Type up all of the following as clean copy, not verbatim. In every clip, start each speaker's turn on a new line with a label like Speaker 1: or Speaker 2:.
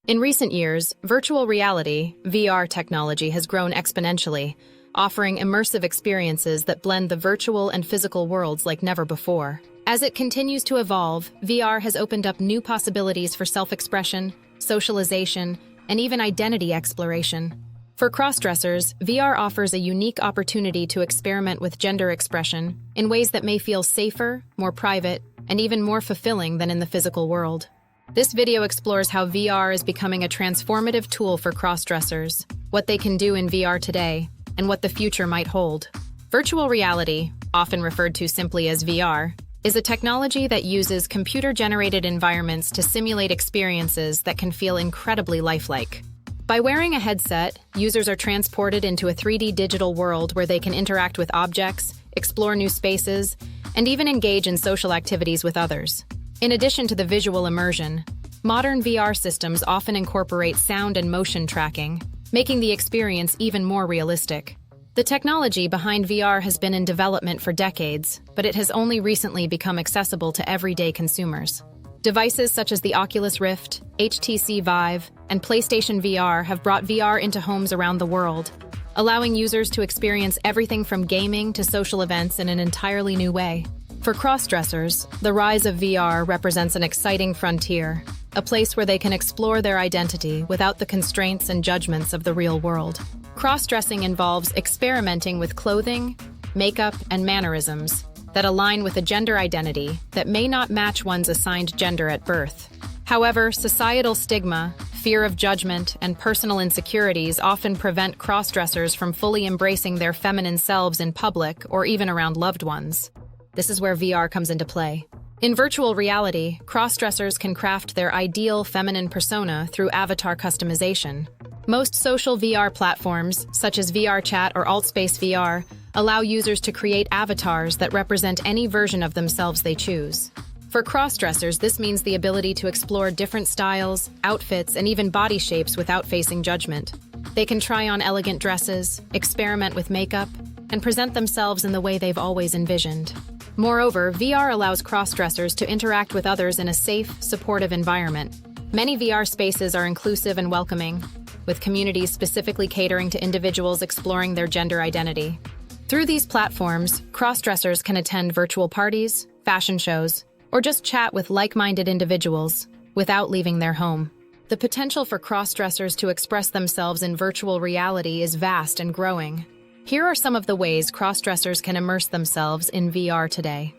Speaker 1: In recent years, virtual reality, VR technology has grown exponentially, offering immersive experiences that blend the virtual and physical worlds like never before. As it continues to evolve, VR has opened up new possibilities for self-expression, socialization, and even identity exploration. For crossdressers, VR offers a unique opportunity to experiment with gender expression in ways that may feel safer, more private, and even more fulfilling than in the physical world. This video explores how VR is becoming a transformative tool for crossdressers, what they can do in VR today, and what the future might hold. Virtual reality, often referred to simply as VR, is a technology that uses computer-generated environments to simulate experiences that can feel incredibly lifelike. By wearing a headset, users are transported into a 3D digital world where they can interact with objects, explore new spaces, and even engage in social activities with others. In addition to the visual immersion, modern VR systems often incorporate sound and motion tracking, making the experience even more realistic. The technology behind VR has been in development for decades, but it has only recently become accessible to everyday consumers. Devices such as the Oculus Rift, HTC Vive, and PlayStation VR have brought VR into homes around the world, allowing users to experience everything from gaming to social events in an entirely new way. For crossdressers, the rise of VR represents an exciting frontier, a place where they can explore their identity without the constraints and judgments of the real world. Crossdressing involves experimenting with clothing, makeup, and mannerisms that align with a gender identity that may not match one's assigned gender at birth. However, societal stigma, fear of judgment, and personal insecurities often prevent crossdressers from fully embracing their feminine selves in public or even around loved ones. This is where VR comes into play. In virtual reality, crossdressers can craft their ideal feminine persona through avatar customization. Most social VR platforms, such as VR Chat or AltSpace VR, allow users to create avatars that represent any version of themselves they choose. For crossdressers, this means the ability to explore different styles, outfits, and even body shapes without facing judgment. They can try on elegant dresses, experiment with makeup, and present themselves in the way they've always envisioned. Moreover, VR allows crossdressers to interact with others in a safe, supportive environment. Many VR spaces are inclusive and welcoming, with communities specifically catering to individuals exploring their gender identity. Through these platforms, crossdressers can attend virtual parties, fashion shows, or just chat with like-minded individuals without leaving their home. The potential for crossdressers to express themselves in virtual reality is vast and growing. Here are some of the ways crossdressers can immerse themselves in VR today.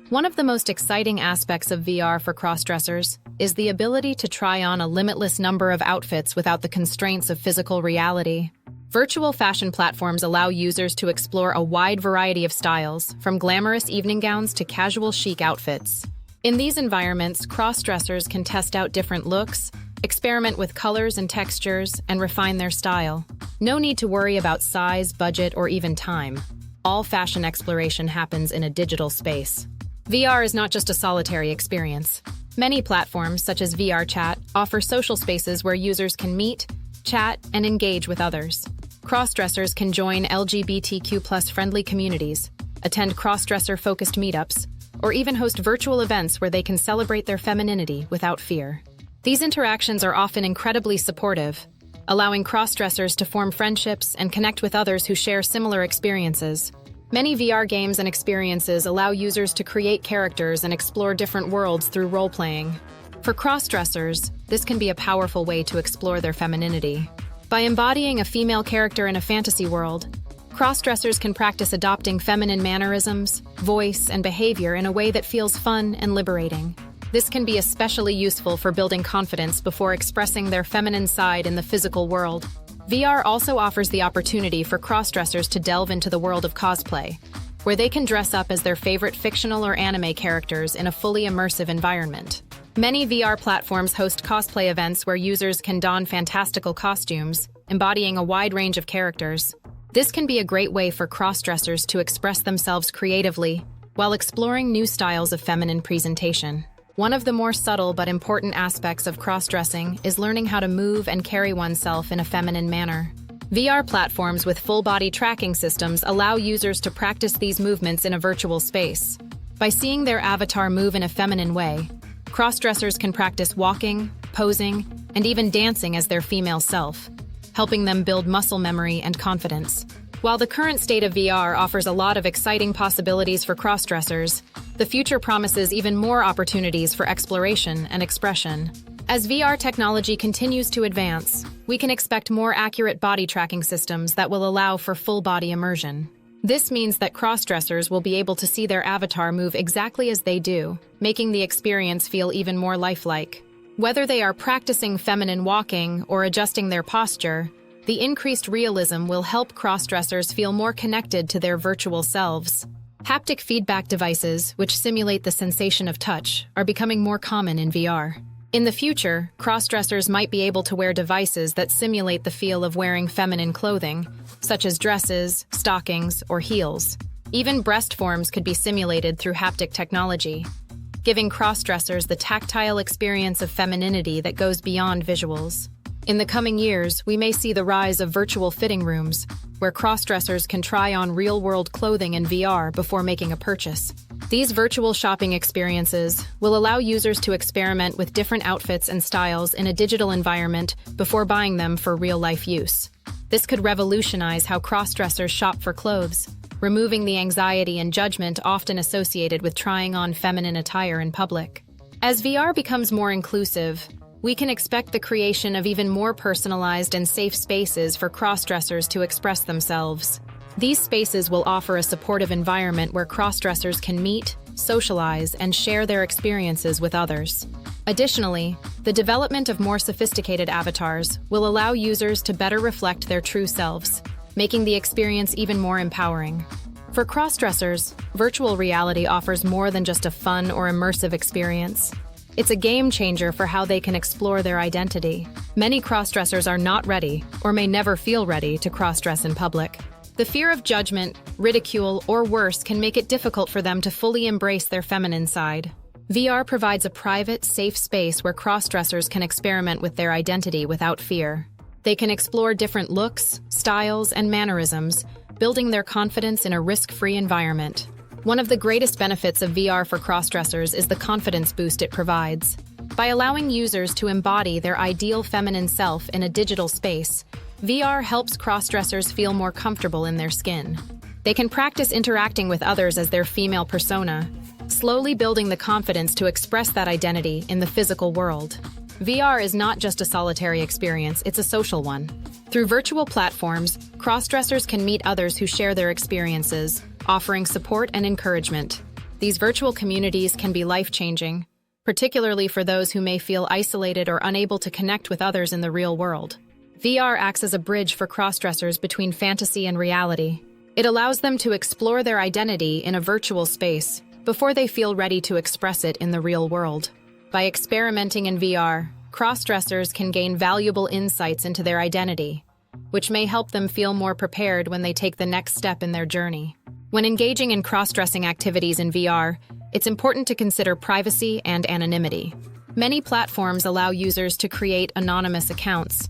Speaker 1: One of the most exciting aspects of VR for crossdressers is the ability to try on a limitless number of outfits without the constraints of physical reality. Virtual fashion platforms allow users to explore a wide variety of styles, from glamorous evening gowns to casual chic outfits. In these environments, crossdressers can test out different looks, experiment with colors and textures, and refine their style. No need to worry about size, budget, or even time. All fashion exploration happens in a digital space. VR is not just a solitary experience. Many platforms, such as VR Chat, offer social spaces where users can meet, chat, and engage with others. Crossdressers can join LGBTQ+ friendly communities, attend crossdresser-focused meetups, or even host virtual events where they can celebrate their femininity without fear. These interactions are often incredibly supportive, allowing crossdressers to form friendships and connect with others who share similar experiences. Many VR games and experiences allow users to create characters and explore different worlds through role-playing. For crossdressers, this can be a powerful way to explore their femininity. By embodying a female character in a fantasy world, crossdressers can practice adopting feminine mannerisms, voice, and behavior in a way that feels fun and liberating. This can be especially useful for building confidence before expressing their feminine side in the physical world. VR also offers the opportunity for crossdressers to delve into the world of cosplay, where they can dress up as their favorite fictional or anime characters in a fully immersive environment. Many VR platforms host cosplay events where users can don fantastical costumes, embodying a wide range of characters. This can be a great way for crossdressers to express themselves creatively while exploring new styles of feminine presentation. One of the more subtle but important aspects of crossdressing is learning how to move and carry oneself in a feminine manner. VR platforms with full-body tracking systems allow users to practice these movements in a virtual space. By seeing their avatar move in a feminine way, crossdressers can practice walking, posing, and even dancing as their female self, helping them build muscle memory and confidence. While the current state of VR offers a lot of exciting possibilities for crossdressers, the future promises even more opportunities for exploration and expression. As VR technology continues to advance, we can expect more accurate body tracking systems that will allow for full-body immersion. This means that crossdressers will be able to see their avatar move exactly as they do, making the experience feel even more lifelike. Whether they are practicing feminine walking or adjusting their posture, the increased realism will help crossdressers feel more connected to their virtual selves. Haptic feedback devices, which simulate the sensation of touch, are becoming more common in VR. In the future, crossdressers might be able to wear devices that simulate the feel of wearing feminine clothing, such as dresses, stockings, or heels. Even breast forms could be simulated through haptic technology, giving crossdressers the tactile experience of femininity that goes beyond visuals. In the coming years, we may see the rise of virtual fitting rooms, where crossdressers can try on real-world clothing in VR before making a purchase. These virtual shopping experiences will allow users to experiment with different outfits and styles in a digital environment before buying them for real-life use. This could revolutionize how crossdressers shop for clothes, removing the anxiety and judgment often associated with trying on feminine attire in public. As VR becomes more inclusive, we can expect the creation of even more personalized and safe spaces for crossdressers to express themselves. These spaces will offer a supportive environment where crossdressers can meet, socialize, and share their experiences with others. Additionally, the development of more sophisticated avatars will allow users to better reflect their true selves, making the experience even more empowering. For crossdressers, virtual reality offers more than just a fun or immersive experience. It's a game changer for how they can explore their identity. Many crossdressers are not ready, or may never feel ready, to crossdress in public. The fear of judgment, ridicule, or worse can make it difficult for them to fully embrace their feminine side. VR provides a private, safe space where crossdressers can experiment with their identity without fear. They can explore different looks, styles, and mannerisms, building their confidence in a risk-free environment. One of the greatest benefits of VR for crossdressers is the confidence boost it provides. By allowing users to embody their ideal feminine self in a digital space, VR helps crossdressers feel more comfortable in their skin. They can practice interacting with others as their female persona, slowly building the confidence to express that identity in the physical world. VR is not just a solitary experience, it's a social one. Through virtual platforms, crossdressers can meet others who share their experiences, offering support and encouragement. These virtual communities can be life-changing, particularly for those who may feel isolated or unable to connect with others in the real world. VR acts as a bridge for crossdressers between fantasy and reality. It allows them to explore their identity in a virtual space before they feel ready to express it in the real world. By experimenting in VR, crossdressers can gain valuable insights into their identity, which may help them feel more prepared when they take the next step in their journey. When engaging in cross-dressing activities in VR, it's important to consider privacy and anonymity. Many platforms allow users to create anonymous accounts,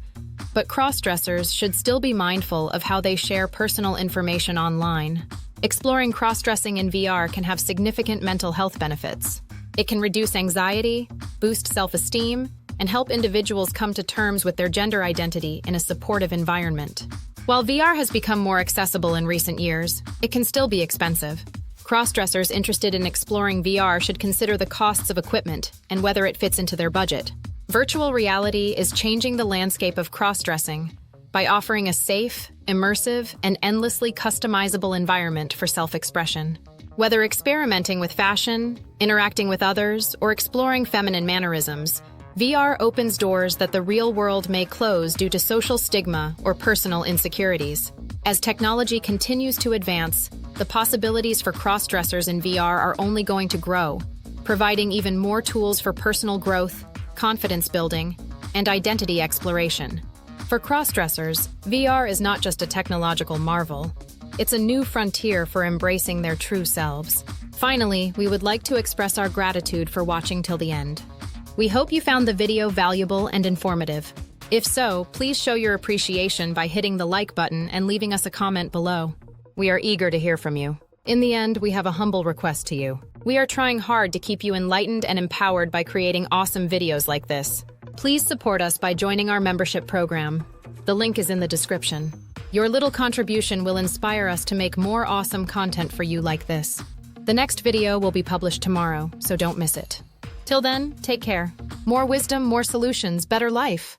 Speaker 1: but cross-dressers should still be mindful of how they share personal information online. Exploring cross-dressing in VR can have significant mental health benefits. It can reduce anxiety, boost self-esteem, and help individuals come to terms with their gender identity in a supportive environment. While VR has become more accessible in recent years, it can still be expensive. Crossdressers interested in exploring VR should consider the costs of equipment and whether it fits into their budget. Virtual reality is changing the landscape of crossdressing by offering a safe, immersive, and endlessly customizable environment for self-expression. Whether experimenting with fashion, interacting with others, or exploring feminine mannerisms, VR opens doors that the real world may close due to social stigma or personal insecurities. As technology continues to advance, the possibilities for crossdressers in VR are only going to grow, providing even more tools for personal growth, confidence building, and identity exploration. For crossdressers, VR is not just a technological marvel. It's a new frontier for embracing their true selves. Finally, we would like to express our gratitude for watching till the end. We hope you found the video valuable and informative. If so, please show your appreciation by hitting the like button and leaving us a comment below. We are eager to hear from you. In the end, we have a humble request to you. We are trying hard to keep you enlightened and empowered by creating awesome videos like this. Please support us by joining our membership program. The link is in the description. Your little contribution will inspire us to make more awesome content for you like this. The next video will be published tomorrow, so don't miss it. Till then, take care. More wisdom, more solutions, better life.